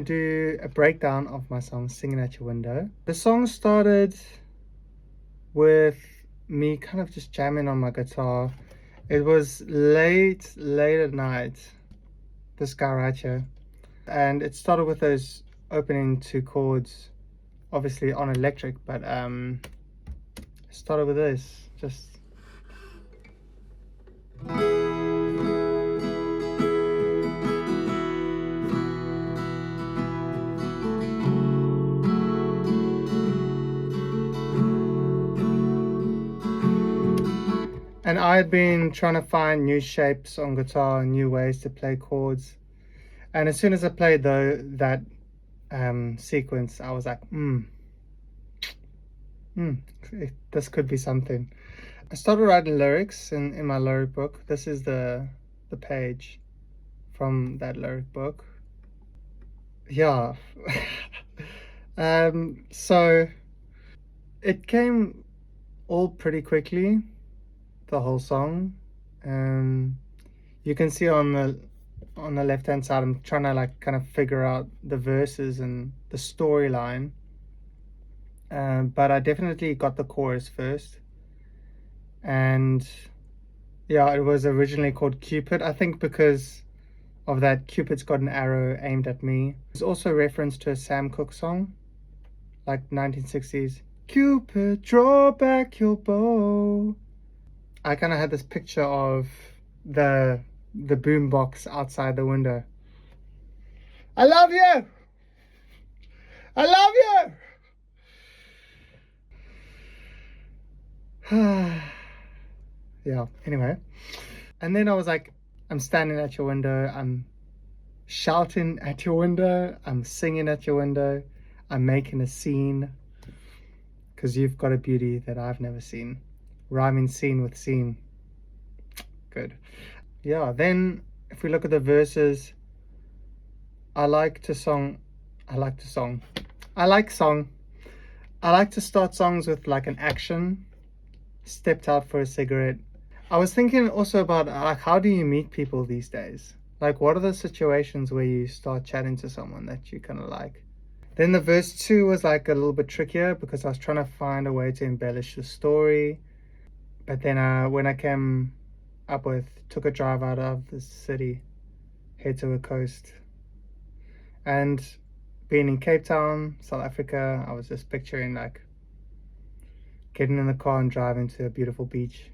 do a breakdown of my song Singing at Your Window. The song started with me kind of just jamming on my guitar. It was late at night, this guy right here. And it started with those opening two chords, obviously on electric, but it started with this, just. And I had been trying to find new shapes on guitar, new ways to play chords. And as soon as I played that sequence, I was like, this could be something. I started writing lyrics in my lyric book. This is the page from that lyric book. Yeah. So it came all pretty quickly, the whole song. You can see on the left hand side, I'm trying to like kind of figure out the verses and the storyline. But I definitely got the chorus first. And yeah, it was originally called Cupid, I think because of that Cupid's got an arrow aimed at me. It's also a reference to a Sam Cooke song, like 1960s. Cupid, draw back your bow. I kind of had this picture of the boombox outside the window. I love you! I love you! Yeah, anyway. And then I was like, I'm standing at your window, I'm shouting at your window, I'm singing at your window, I'm making a scene, because you've got a beauty that I've never seen. Rhyming scene with scene. Good. Yeah, then if we look at the verses, I like to start songs with like an action. Stepped out for a cigarette. I was thinking also about like, how do you meet people these days? Like, what are the situations where you start chatting to someone that you kind of like? Then the verse 2 was like a little bit trickier because I was trying to find a way to embellish the story. But then when I came up with took a drive out of the city, head to a coast. And being in Cape Town, South Africa, I was just picturing like getting in the car and driving to a beautiful beach.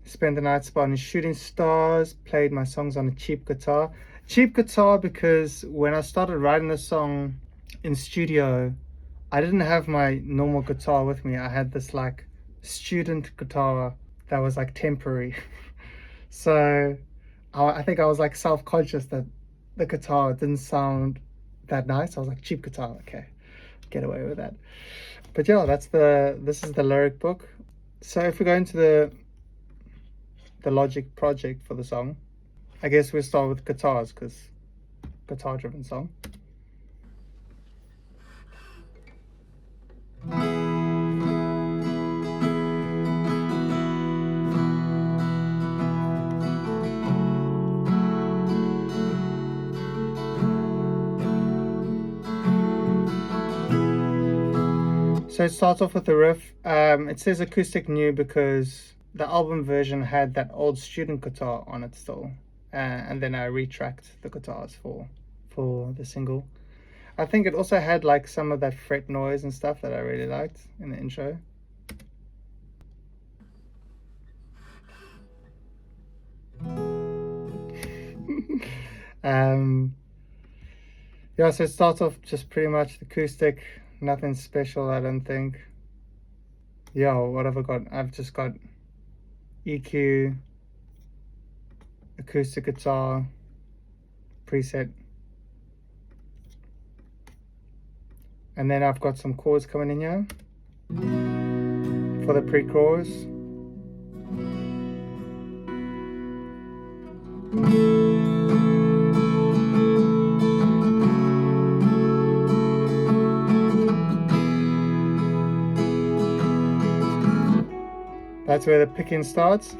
Spent the night spotting shooting stars, played my songs on a cheap guitar. Cheap guitar because when I started writing the song in studio, I didn't have my normal guitar with me. I had this like student guitar that was like temporary. So I think I was like self-conscious that the guitar didn't sound that nice. I was like, cheap guitar, okay, get away with that. But yeah, this is the lyric book. So if we go into the logic project for the song, I guess we'll start with guitars because guitar driven song. So it starts off with the riff. It says acoustic new because the album version had that old student guitar on it still. And then I retracked the guitars for the single. I think it also had like some of that fret noise and stuff that I really liked in the intro. Yeah, so it starts off just pretty much acoustic, nothing special, I don't think. Yeah, what have I got? I've just got EQ, acoustic guitar, preset. And then I've got some chords coming in here for the pre-chorus. That's where the picking starts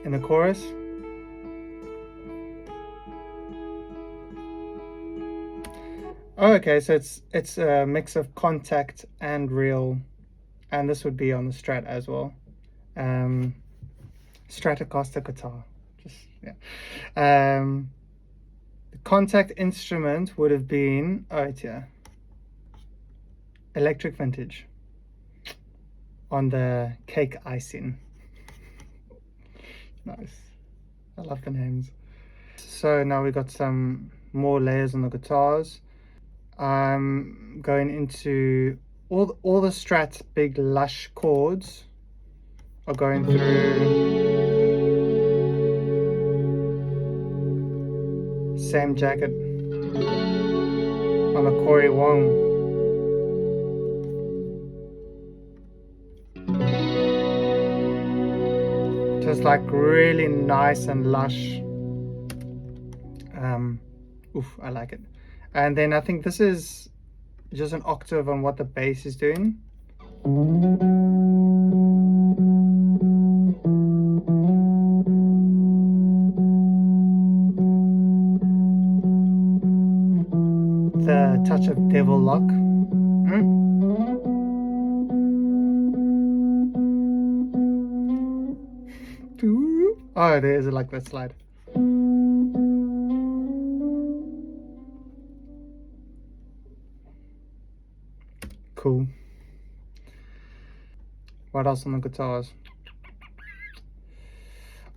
in the chorus. Oh, okay, so it's a mix of contact and real, and this would be on the Strat as well. Um, Stratocaster guitar, just yeah. The contact instrument would have been, oh, it's here, electric vintage on the cake icing. Nice. I love the names. So now we got some more layers on the guitars. I'm going into all the Strat big lush chords are going through Sam Jacket on the Corey Wong. Just like really nice and lush. Oof, I like it. And then I think this is just an octave on what the bass is doing. The touch of devil lock. Oh, there is like that slide. Cool. What else on the guitars?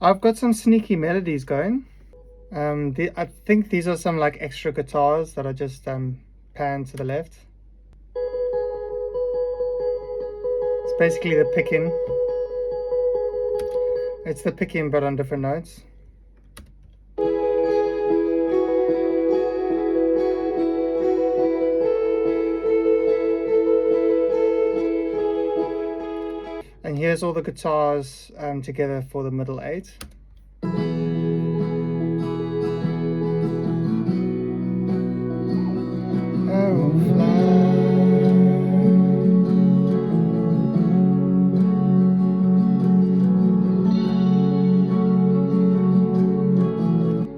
I've got some sneaky melodies going. I think these are some like extra guitars that are just panned to the left. It's basically the picking. It's the picking but on different notes. And here's all the guitars together for the middle eight.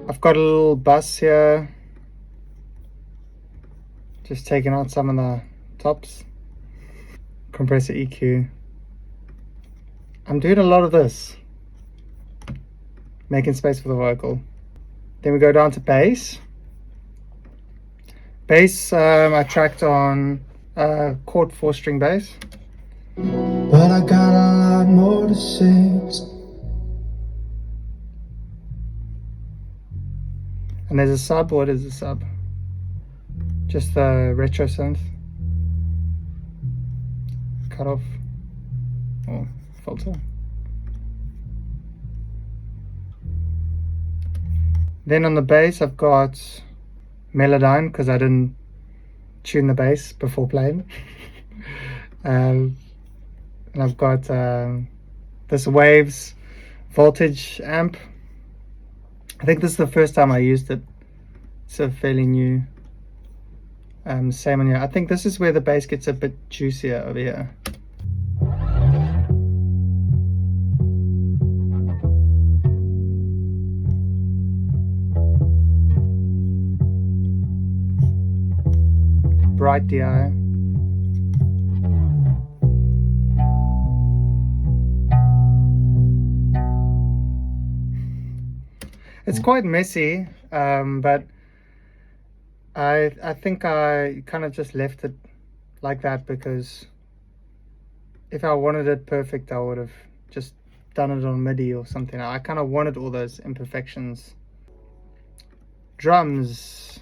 I've got a little bus here, just taking out some of the tops. Compressor EQ. I'm doing a lot of this, making space for the vocal. Then we go down to bass. Bass, I tracked on chord 4-string bass. But I got a lot more to say. And there's a sub. What is a sub? Just the retro synth. Cut off. Or filter. Then on the bass, I've got Melodyne because I didn't tune the bass before playing. And I've got this Waves voltage amp. I think this is the first time I used it. It's a fairly new. Same on here. I think this is where the bass gets a bit juicier over here. Bright DI. It's quite messy, but I think I kind of just left it like that because if I wanted it perfect, I would have just done it on MIDI or something. I kind of wanted all those imperfections. Drums.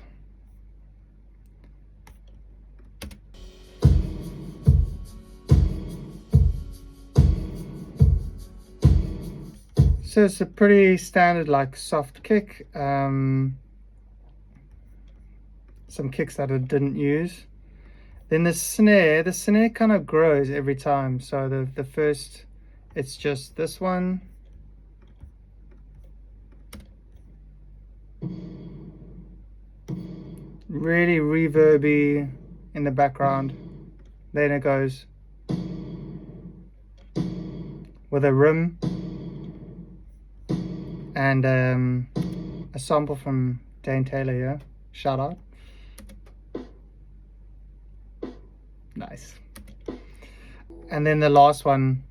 So it's a pretty standard like soft kick. Some kicks that I didn't use. Then the snare kind of grows every time. So the first, it's just this one. Really reverby in the background. Then it goes with a rim and a sample from Dane Taylor here. Shout out. Nice. And then the last one.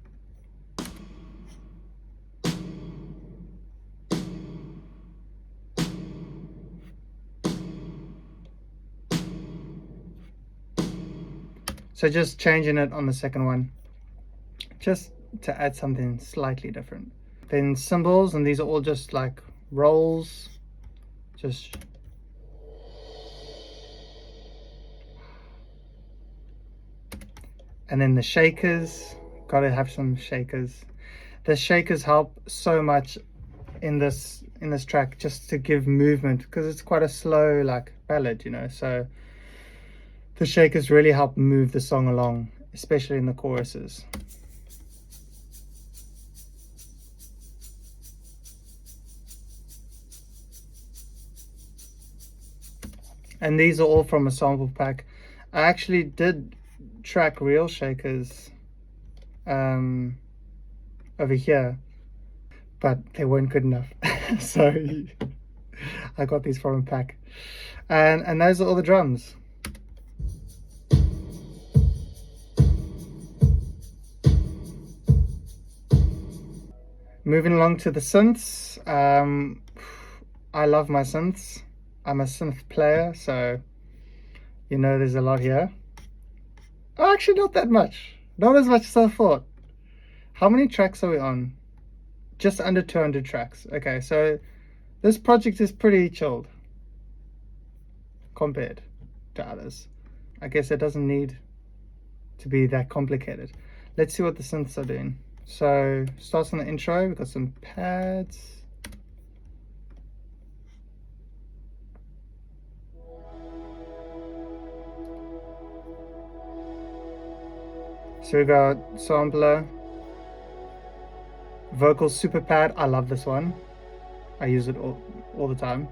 So just changing it on the second one, just to add something slightly different. Then cymbals, and these are all just like rolls. Just and then the shakers, gotta have some shakers. The shakers help so much in this track, just to give movement, because it's quite a slow like ballad, you know, so the shakers really help move the song along, especially in the choruses. And these are all from a sample pack. I actually did track real shakers over here, but they weren't good enough. So I got these from a pack. And those are all the drums. Moving along to the synths. I love my synths. I'm a synth player, so you know there's a lot here. Oh, actually not that much. Not as much as I thought. How many tracks are we on? Just under 200 tracks. Okay, so this project is pretty chilled compared to others. I guess it doesn't need to be that complicated. Let's see what the synths are doing. So starts on the intro. We've got some pads. So we got sampler, vocal super pad. I love this one. I use it all the time.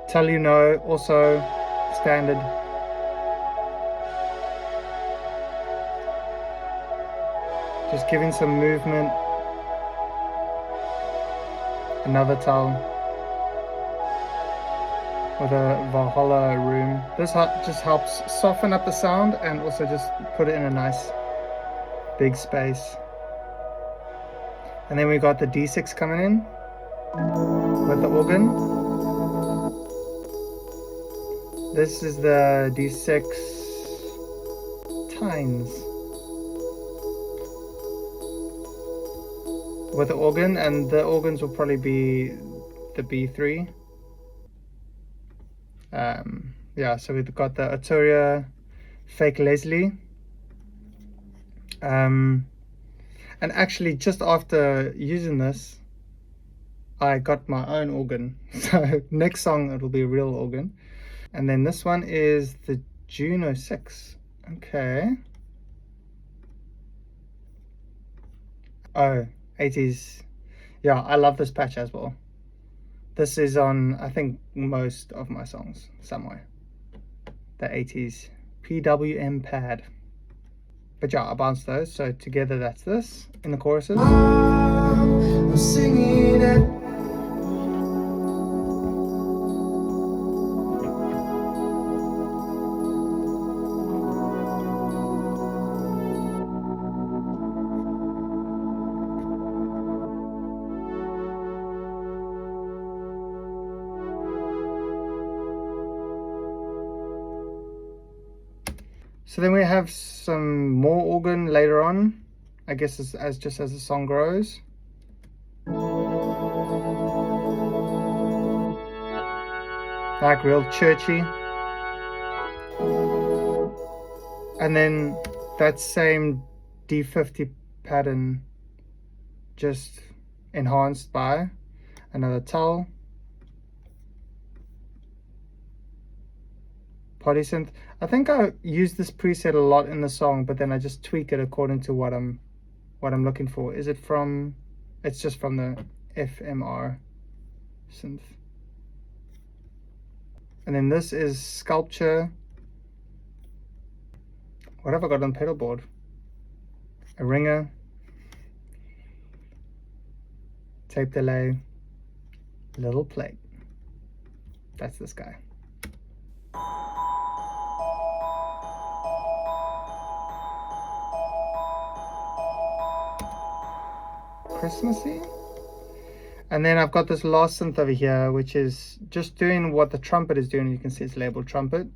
Tell you no, also standard. Just giving some movement. Another tell with a Valhalla room. This just helps soften up the sound and also just put it in a nice big space. And then we got the D6 coming in with the organ. This is the D6 tines with the organ, and the organs will probably be the B3. Yeah, so we've got the Arturia Fake Leslie. And actually just after using this, I got my own organ. So next song it'll be a real organ. And then this one is the Juno 6. Okay. Oh, 80s. Yeah, I love this patch as well. This is on, I think, most of my songs somewhere. The 80s PWM pad. But yeah, I bounced those. So together that's this in the choruses. I'm singing it. So then we have some more organ later on, I guess as just as the song grows. Like real churchy. And then that same D50 pattern just enhanced by another towel. Party synth. I think I use this preset a lot in the song, but then I just tweak it according to what I'm looking for. Is it from? It's just from the FMR synth. And then this is sculpture. What have I got on pedal board? A ringer, tape delay, little plate. That's this guy. Christmassy. And then I've got this last synth over here, which is just doing what the trumpet is doing. You can see it's labeled trumpet.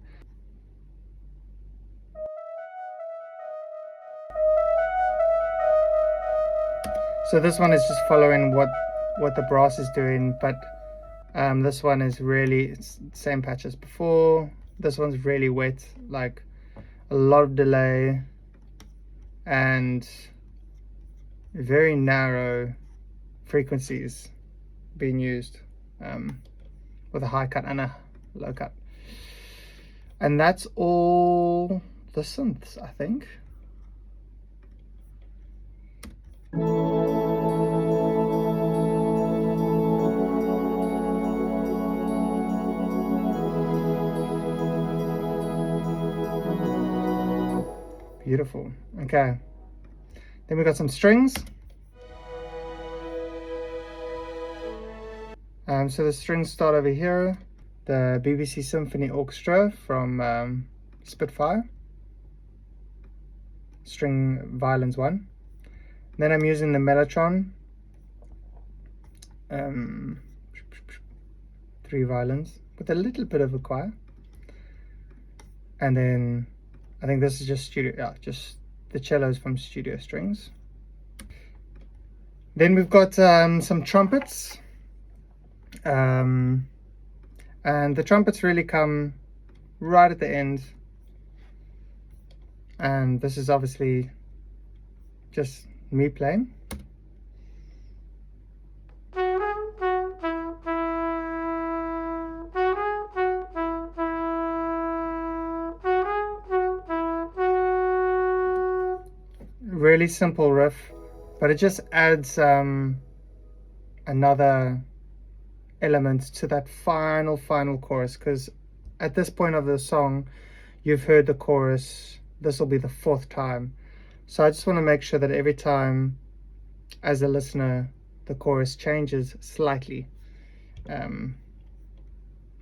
So this one is just following what the brass is doing, but this one is really, it's the same patch as before. This one's really wet, like a lot of delay and very narrow frequencies being used, with a high cut and a low cut. And that's all the synths, I think. Beautiful. Okay. Then we got some strings. So the strings start over here. The BBC Symphony Orchestra from Spitfire. String violins 1. Then I'm using the Mellotron. 3 violins with a little bit of a choir. And then I think this is just just the cellos from Studio Strings. Then we've got some trumpets. And the trumpets really come right at the end. And this is obviously just me playing. Really simple riff, but it just adds another element to that final chorus, because at this point of the song you've heard the chorus. This will be the 4th time, so I just want to make sure that every time as a listener the chorus changes slightly, and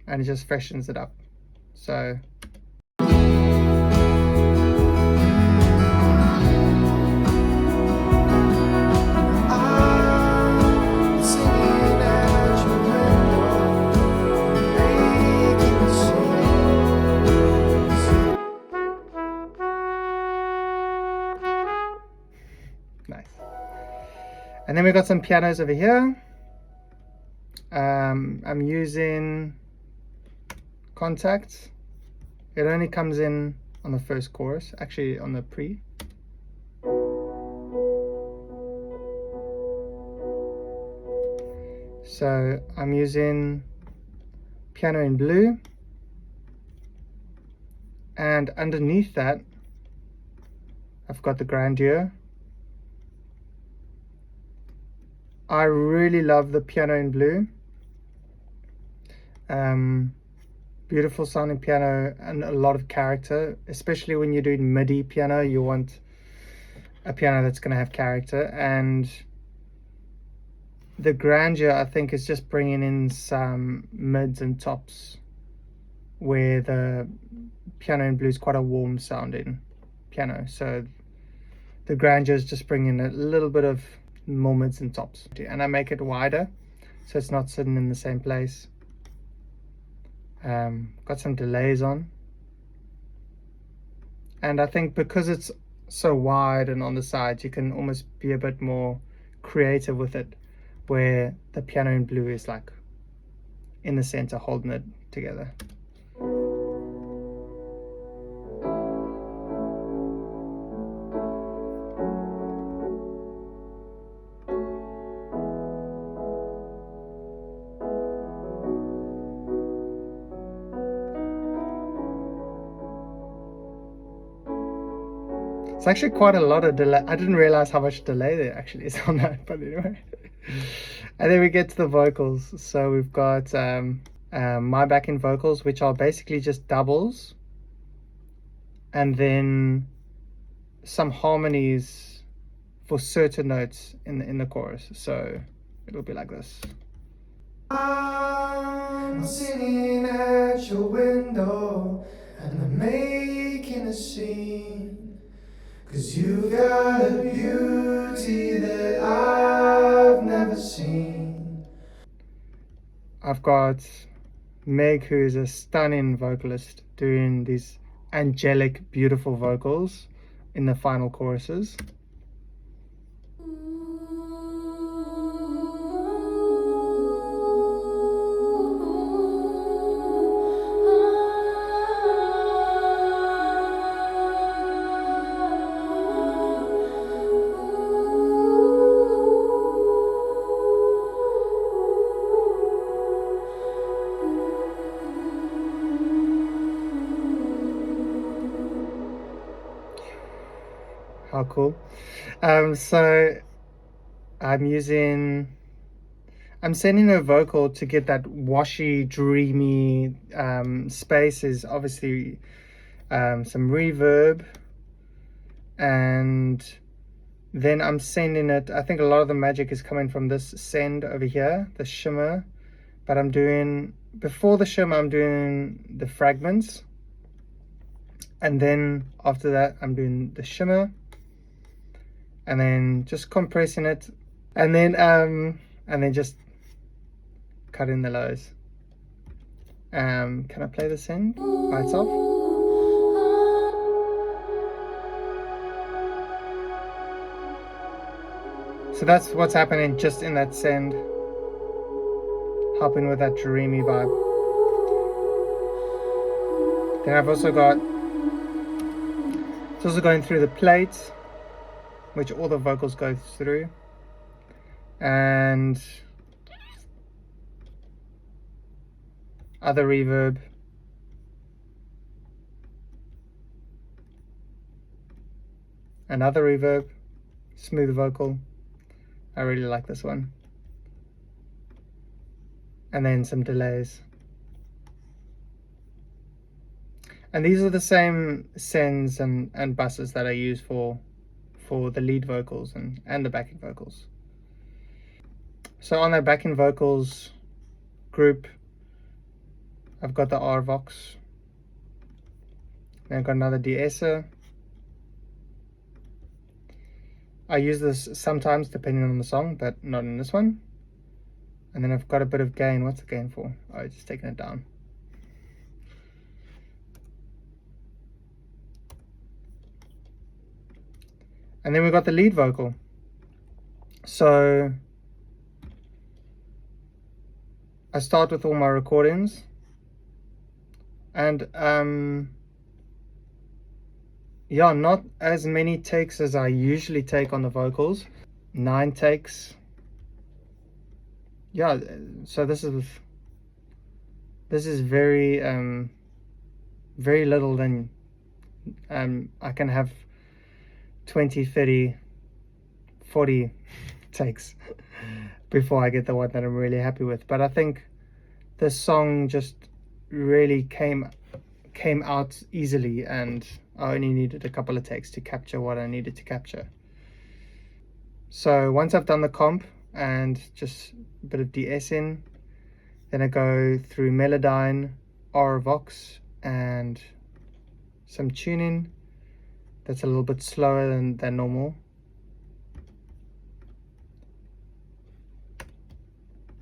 it just freshens it up. So nice. And then we've got some pianos over here. I'm using Contact. It only comes in on the first chorus, actually on the pre. So I'm using Piano in Blue, and underneath that I've got the Grandeur. I really love the Piano in Blue. Beautiful sounding piano and a lot of character, especially when you're doing MIDI piano. You want a piano that's going to have character, and the Grandeur I think is just bringing in some mids and tops where the Piano in Blue is quite a warm sounding piano, so the Grandeur is just bringing a little bit of more mids and tops. And I make it wider so it's not sitting in the same place. Got some delays on, and I think because it's so wide and on the sides, you can almost be a bit more creative with it, where the Piano in Blue is like in the center holding it together. It's actually quite a lot of delay. I didn't realize how much delay there actually is on that, but anyway. And then we get to the vocals. So we've got my backing vocals, which are basically just doubles, and then some harmonies for certain notes in the chorus. So it'll be like this. I'm sitting 'Cause you got a beauty that I've never seen. I've got Meg, who is a stunning vocalist, doing these angelic, beautiful vocals in the final choruses. How cool. So I'm sending a vocal to get that washy, dreamy space. Is obviously some reverb, and then I'm sending it. I think a lot of the magic is coming from this send over here, the shimmer, but I'm doing, before the shimmer, I'm doing the fragments, and then after that I'm doing the shimmer, and then just compressing it, and then just cut in the lows. Can I play the send by itself? So that's what's happening just in that send, helping with that dreamy vibe. Then I've also got, it's also going through the plate, which all the vocals go through, and other reverb, another reverb, smooth vocal. I really like this one. And then some delays. And these are the same sends and buses that I use for the lead vocals and the backing vocals. So on that backing vocals group, I've got the RVox. Then I've got another de-esser. I use this sometimes depending on the song, but not in this one. And then I've got a bit of gain. What's the gain for? Oh, it's just taking it down. And then we've got the lead vocal. So I start with all my recordings, and yeah, not as many takes as I usually take on the vocals. 9 takes. Yeah, so this is very very little. Then I can have 20, 30, 40 takes before I get the one that I'm really happy with. But I think this song just really came out easily, and I only needed a couple of takes to capture what I needed to capture. So once I've done the comp and just a bit of de-essing, then I go through Melodyne, RVox, and some tuning that's a little bit slower than normal.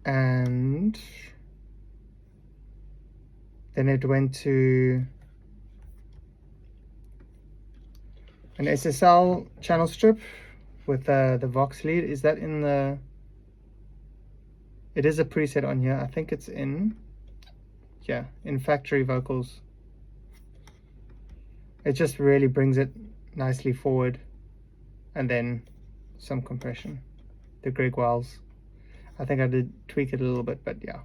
And then it went to an SSL channel strip with the Vox lead. Is that in the... It is a preset on here. I think it's in... Yeah, in factory vocals. It just really brings it nicely forward. And then some compression. The Greg Wells. I think I did tweak it a little bit, but yeah.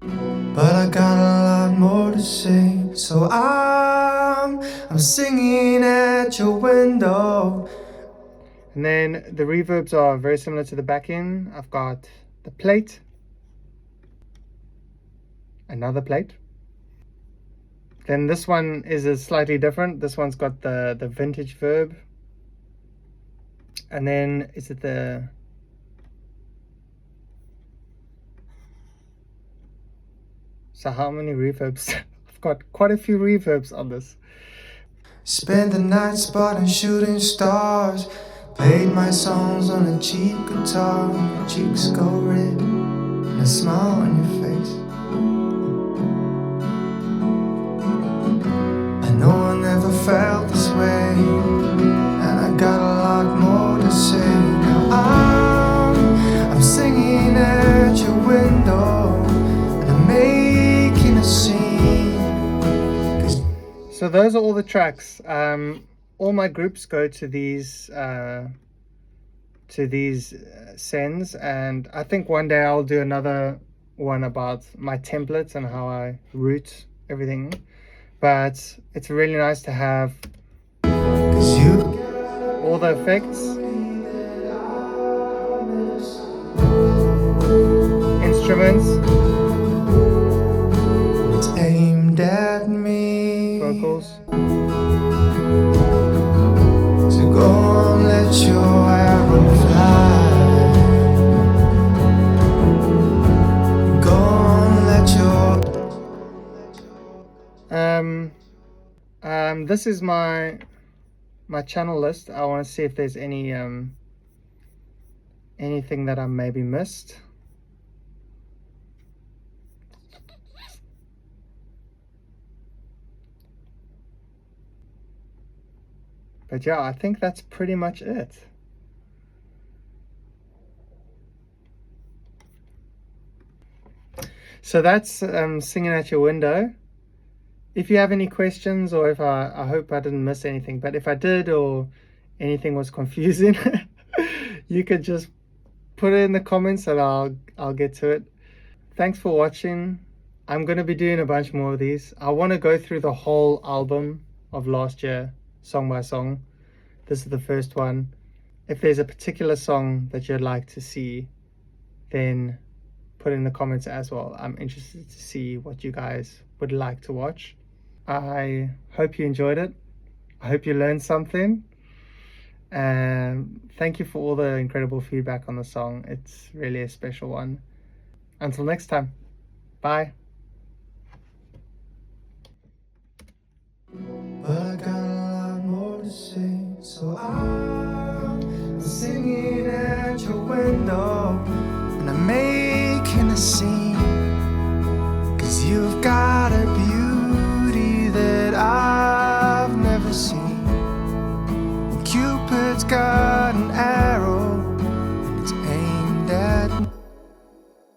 But I got a lot more to say, so I'm singing at your window. And then the reverbs are very similar to the back end. I've got the plate, another plate. Then this one is slightly different. This one's got the vintage verb. And then is it the... So how many reverbs? I've I've got quite a few reverbs on this. Spent the night spotting shooting stars. Played my songs on a cheap guitar. Your cheeks go red and a smile on your face. I know I never felt this way, and I got a lot more to say. Now I'm singing at your window, and I'm making a scene. So those are all the tracks. All my groups go to these sends, and I think one day I'll do another one about my templates and how I route everything. But it's really nice to have all the effects, instruments, It's aimed at me. vocals. So go on, let your arrow fly. Go on, let your This is my channel list. I want to see if there's any anything that I maybe missed. But yeah, I think that's pretty much it. So that's Singing at Your Window. If you have any questions, or if I hope I didn't miss anything, but if I did or anything was confusing, you could just put it in the comments and I'll get to it. Thanks for watching. I'm going to be doing a bunch more of these. I want to go through the whole album of last year, song by song. This is the first one. If there's a particular song that you'd like to see, then put in the comments as well. I'm interested to see what you guys would like to watch. I hope you enjoyed it. I hope you learned something. And thank you for all the incredible feedback on the song. It's really a special one. Until next time, bye. But I got a lot more to say, so I'm singing at your window, and I'm making a scene. 'Cause you've got a beauty that I've never seen.